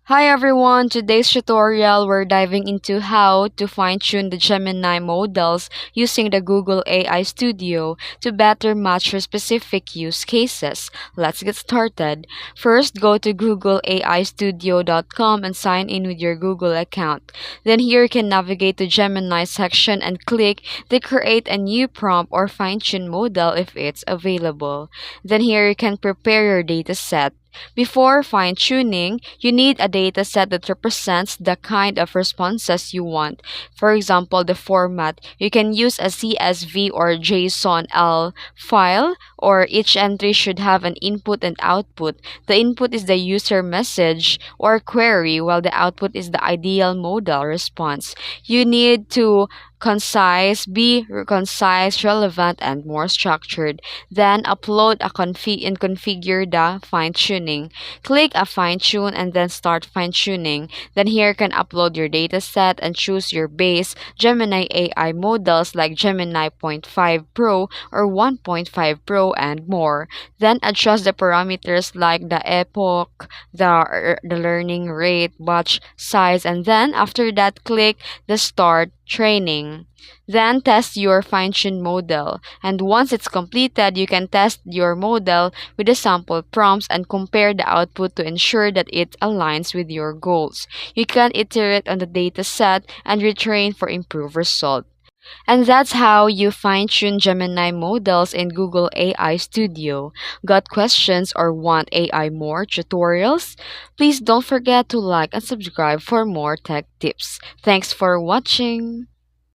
Hi everyone, today's tutorial we're diving into how to fine-tune the Gemini models using the Google AI Studio to better match your specific use cases. Let's get started. First, go to googleaistudio.com and sign in with your Google account. Then here you can navigate to Gemini section and click the create a new prompt or fine-tune model if it's available. Then here you can prepare your dataset. Before fine tuning, you need a dataset that represents the kind of responses you want. For example, the format. You can use a CSV or JSON-L file, or each entry should have an input and output. The input is the user message or query, while the output is the ideal modal response. You need to be concise, relevant, and more structured. Then upload a config and configure the fine tuning. Click a fine tune and then start fine tuning. Then here you can upload your dataset and choose your base Gemini AI models like Gemini 0.5 Pro or 1.5 Pro and more. Then adjust the parameters like the epoch, the learning rate, batch size, and then after that click the start training. Then test your fine-tuned model. And once it's completed, you can test your model with the sample prompts and compare the output to ensure that it aligns with your goals. You can iterate on the dataset and retrain for improved results. And that's how you fine-tune Gemini models in Google AI Studio. Got questions or want AI more tutorials? Please don't forget to like and subscribe for more tech tips. Thanks for watching.